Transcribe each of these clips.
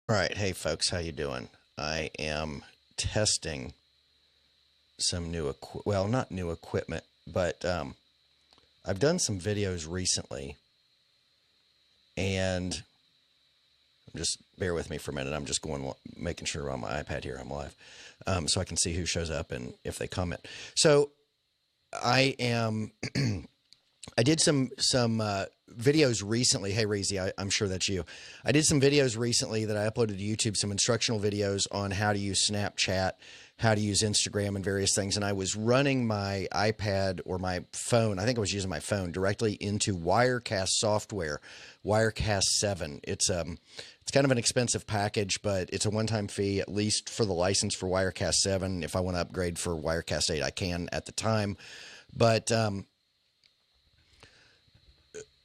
All right, hey folks, how you doing? I am testing some new well, not new equipment, but I've done some videos recently, and just bear with me for a minute. I'm just making sure on my iPad here I'm live, so I can see who shows up and if they comment. So I am. I did some videos recently. Hey, Reezy, I'm sure that's you. I did some videos recently that I uploaded to YouTube, some instructional videos on how to use Snapchat, how to use Instagram and various things. And I was running my iPad or my phone, I think I was using my phone, directly into Wirecast software, Wirecast 7. It's kind of an expensive package, but it's a one-time fee, at least for the license for Wirecast 7. If I want to upgrade for Wirecast 8, I can at the time. But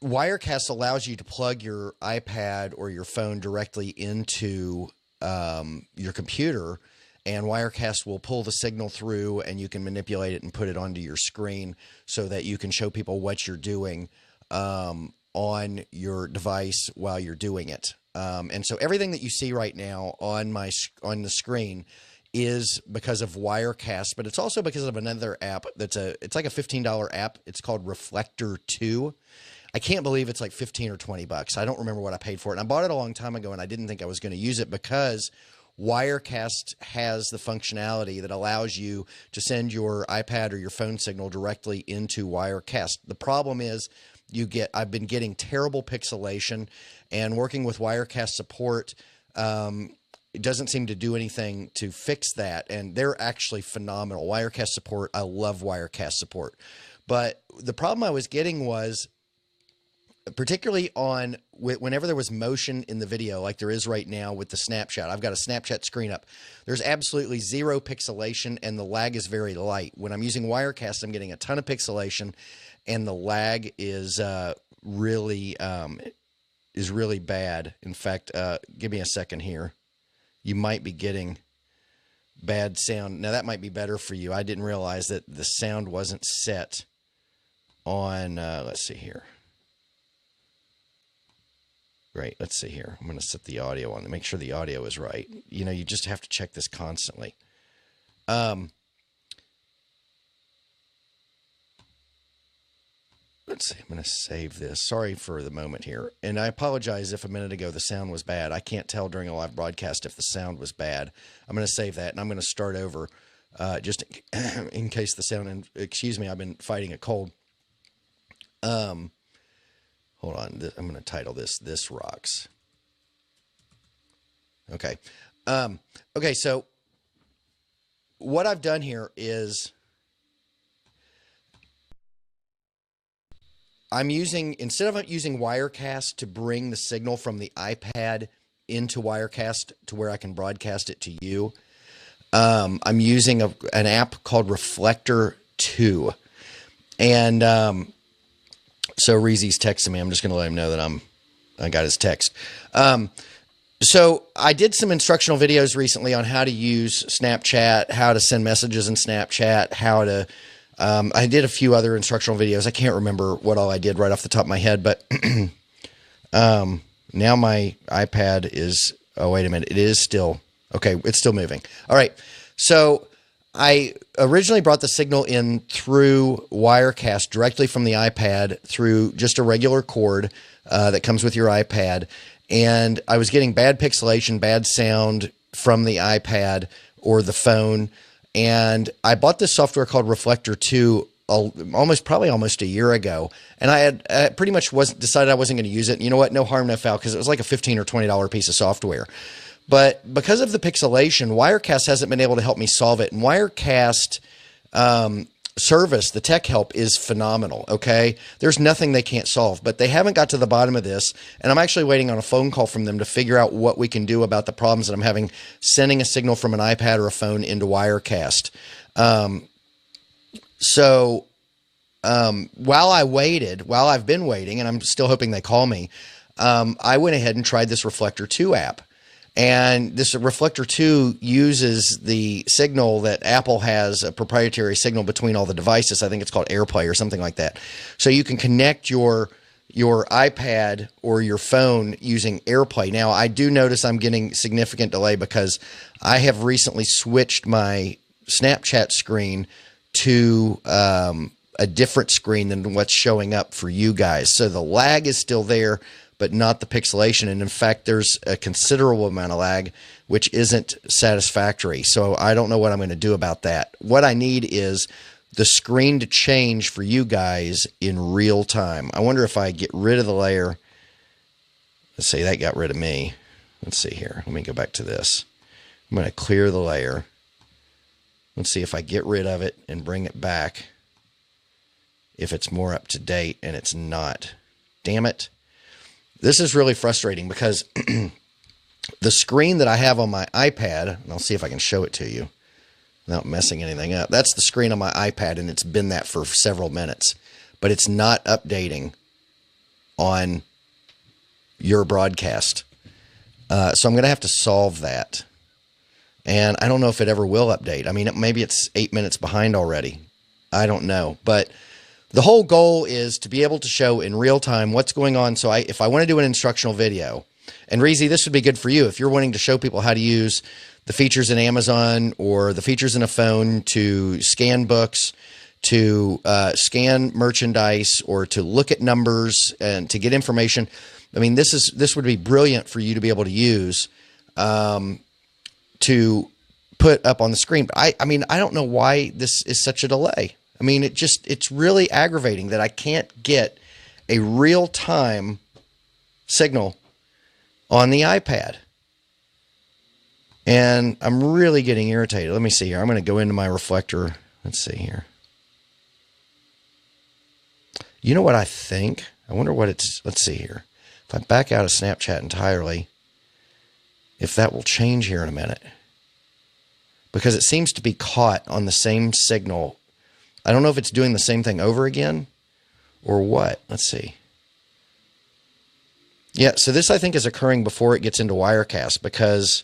Wirecast allows you to plug your iPad or your phone directly into your computer, and Wirecast will pull the signal through, and you can manipulate it and put it onto your screen so that you can show people what you're doing on your device while you're doing it. And so everything that you see right now on the screen is because of Wirecast, but it's also because of another app it's like a $15 app. It's called Reflector 2. I can't believe it's like 15 or 20 bucks. I don't remember what I paid for it. And I bought it a long time ago, and I didn't think I was going to use it because Wirecast has the functionality that allows you to send your iPad or your phone signal directly into Wirecast. The problem is I've been getting terrible pixelation, and working with Wirecast support, it doesn't seem to do anything to fix that. And they're actually phenomenal. Wirecast support, I love Wirecast support. But the problem I was getting was, particularly on whenever there was motion in the video, like there is right now with the Snapchat. I've got a Snapchat screen up. There's absolutely zero pixelation, and the lag is very light. When I'm using Wirecast, I'm getting a ton of pixelation, and the lag is really bad. In fact, give me a second here. You might be getting bad sound. Now that might be better for you. I didn't realize that the sound wasn't set on. Let's see here. Great. Let's see here. I'm going to set the audio on to make sure the audio is right. You know, you just have to check this constantly. Let's see. I'm going to save this. Sorry for the moment here. And I apologize if a minute ago the sound was bad. I can't tell during a live broadcast if the sound was bad. I'm going to save that, and I'm going to start over just in case the sound, and excuse me, I've been fighting a cold. Hold on. I'm going to title this Rocks. Okay. Okay. So what I've done here is instead of using Wirecast to bring the signal from the iPad into Wirecast to where I can broadcast it to you, I'm using an app called Reflector 2. And, so Reezy's texting me. I'm just going to let him know that I got his text. So I did some instructional videos recently on how to use Snapchat, how to send messages in Snapchat, how to, I did a few other instructional videos. I can't remember what all I did right off the top of my head, but, now my iPad is, oh, wait a minute. It is still, okay. It's still moving. All right. So I originally brought the signal in through Wirecast directly from the iPad through just a regular cord that comes with your iPad. And I was getting bad pixelation, bad sound from the iPad or the phone. And I bought this software called Reflector 2 probably almost a year ago. And I pretty much decided I wasn't going to use it. And you know what? No harm, no foul, because it was like a $15 or $20 piece of software. But because of the pixelation, Wirecast hasn't been able to help me solve it. And Wirecast service, the tech help, is phenomenal, okay? There's nothing they can't solve. But they haven't got to the bottom of this. And I'm actually waiting on a phone call from them to figure out what we can do about the problems that I'm having sending a signal from an iPad or a phone into Wirecast. While I've been waiting, and I'm still hoping they call me, I went ahead and tried this Reflector 2 app. And this Reflector 2 uses the signal that Apple has, a proprietary signal between all the devices. I think it's called AirPlay or something like that. So you can connect your your iPad or your phone using AirPlay. Now, I do notice I'm getting significant delay because I have recently switched my Snapchat screen to a different screen than what's showing up for you guys. So the lag is still there, but not the pixelation. And in fact, there's a considerable amount of lag, which isn't satisfactory. So I don't know what I'm going to do about that. What I need is the screen to change for you guys in real time. I wonder if I get rid of the layer. Let's see, that got rid of me. Let's see here. Let me go back to this. I'm going to clear the layer. Let's see if I get rid of it and bring it back, if it's more up to date, and it's not. Damn it. This is really frustrating because the screen that I have on my iPad, and I'll see if I can show it to you without messing anything up. That's the screen on my iPad, and it's been that for several minutes, but it's not updating on your broadcast. So I'm going to have to solve that. And I don't know if it ever will update. I mean, maybe it's 8 minutes behind already. I don't know. But the whole goal is to be able to show in real time what's going on. So if I want to do an instructional video, and Reezy, this would be good for you if you're wanting to show people how to use the features in Amazon or the features in a phone to scan books, to scan merchandise, or to look at numbers and to get information. I mean, this would be brilliant for you to be able to use to put up on the screen. But I mean, I don't know why this is such a delay. I mean, it's really aggravating that I can't get a real-time signal on the iPad. And I'm really getting irritated. Let me see here. I'm going to go into my Reflector. Let's see here. You know what I think? I wonder what it's... Let's see here. If I back out of Snapchat entirely, if that will change here in a minute. Because it seems to be caught on the same signal. I don't know if it's doing the same thing over again or what. Let's see. Yeah, so this I think is occurring before it gets into Wirecast because...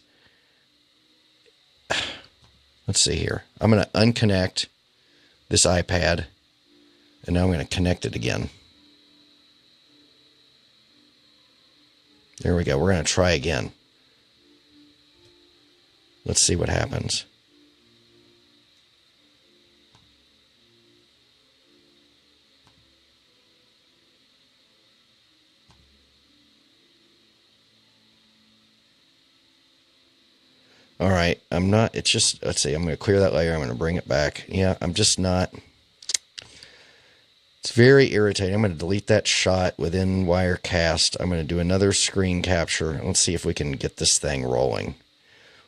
Let's see here. I'm going to unconnect this iPad, and now I'm going to connect it again. There we go. We're going to try again. Let's see what happens. All right, I'm not, it's just, let's see, I'm going to clear that layer. I'm going to bring it back. Yeah, I'm just not, it's very irritating. I'm going to delete that shot within Wirecast. I'm going to do another screen capture. Let's see if we can get this thing rolling.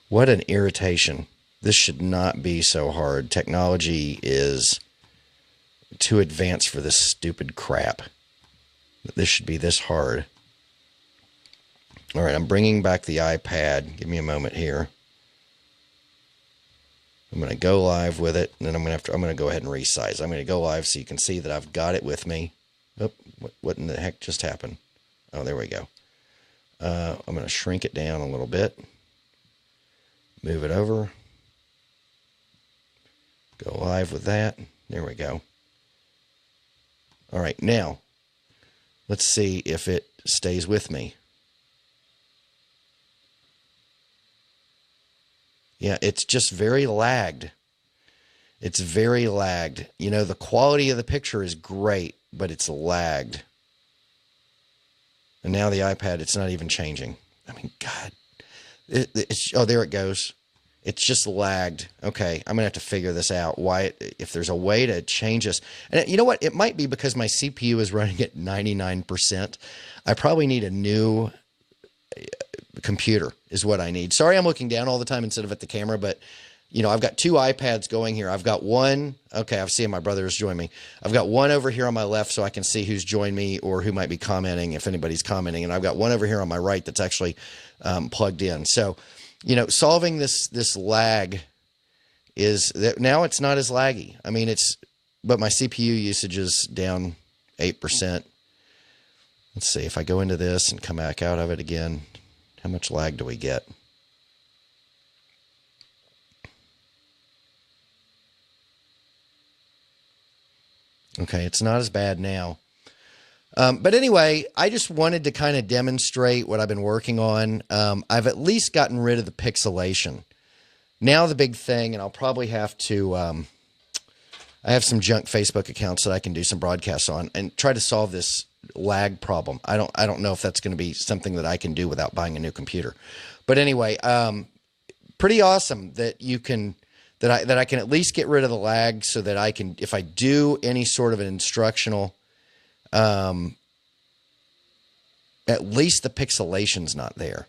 What an irritation. This should not be so hard. Technology is too advanced for this stupid crap. This should be this hard. All right, I'm bringing back the iPad. Give me a moment here. I'm going to go live with it, and then I'm going to go ahead and resize. I'm going to go live so you can see that I've got it with me. Oh, what in the heck just happened? Oh, there we go. I'm going to shrink it down a little bit. Move it over. Go live with that. There we go. All right, now let's see if it stays with me. Yeah, it's just very lagged. It's very lagged. You know, the quality of the picture is great, but it's lagged. And now the iPad, it's not even changing. I mean, God. Oh, there it goes. It's just lagged. Okay, I'm going to have to figure this out. Why, if there's a way to change this. And you know what? It might be because my CPU is running at 99%. I probably need a new computer is what I need. Sorry, I'm looking down all the time instead of at the camera, but you know, I've got two iPads going here. I've got one. Okay, I've seen my brother has joined me. I've got one over here on my left so I can see who's joined me or who might be commenting if anybody's commenting. And I've got one over here on my right that's actually plugged in. So, you know, solving this lag is that now it's not as laggy. I mean, but my CPU usage is down 8%. Let's see if I go into this and come back out of it again. How much lag do we get? Okay, it's not as bad now. But anyway, I just wanted to kind of demonstrate what I've been working on. I've at least gotten rid of the pixelation. Now the big thing, and I'll probably have to, I have some junk Facebook accounts that I can do some broadcasts on and try to solve this lag problem. I don't know if that's going to be something that I can do without buying a new computer. But anyway, pretty awesome that you can, that I can at least get rid of the lag so that I can, if I do any sort of an instructional, at least the pixelation's not there.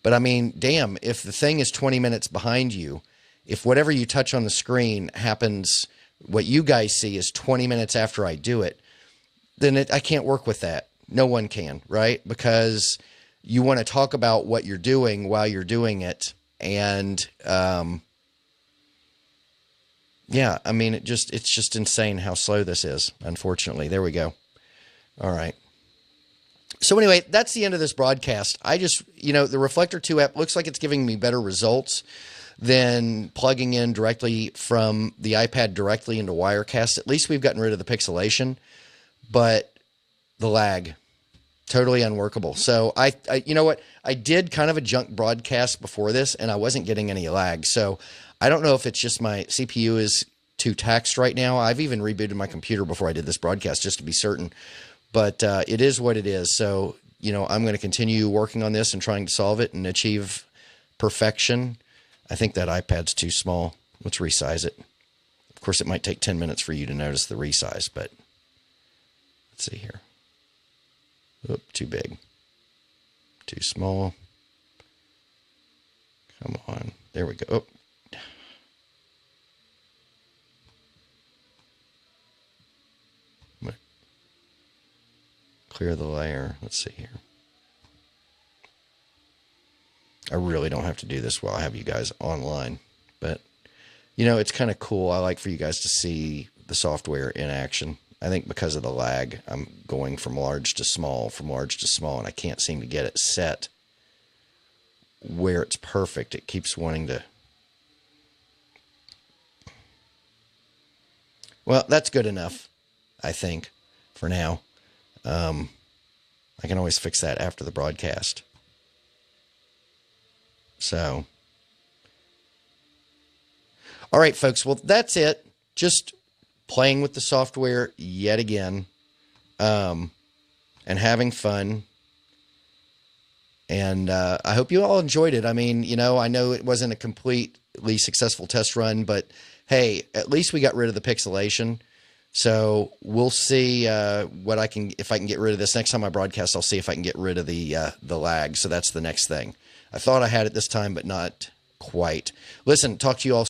But I mean, damn, if the thing is 20 minutes behind you, if whatever you touch on the screen happens, what you guys see is 20 minutes after I do it, then I can't work with that. No one can, right? Because you want to talk about what you're doing while you're doing it. And, yeah, I mean, it's just insane how slow this is, unfortunately. There we go. All right. So anyway, that's the end of this broadcast. I just, the Reflector 2 app looks like it's giving me better results than plugging in directly from the iPad directly into Wirecast. At least we've gotten rid of the pixelation, but the lag, totally unworkable. So I you know what? I did kind of a junk broadcast before this and I wasn't getting any lag. So I don't know if it's just my CPU is too taxed right now. I've even rebooted my computer before I did this broadcast just to be certain. But it is what it is. So, I'm going to continue working on this and trying to solve it and achieve perfection. I think that iPad's too small. Let's resize it. Of course, it might take 10 minutes for you to notice the resize, but let's see here. Oop, too big. Too small. Come on. There we go. Oh. Clear the layer. Let's see here. I really don't have to do this while I have you guys online, but it's kind of cool. I like for you guys to see the software in action. I think because of the lag, I'm going from large to small, and I can't seem to get it set where it's perfect. It keeps wanting to. Well, that's good enough, I think, for now. I can always fix that after the broadcast. So, all right, folks. Well, that's it. Just playing with the software yet again, and having fun. And I hope you all enjoyed it. I mean, I know it wasn't a completely successful test run, but hey, at least we got rid of the pixelation. So we'll see what if I can get rid of this. Next time I broadcast, I'll see if I can get rid of the lag. So that's the next thing. I thought I had it this time, but not quite. Listen, talk to you all.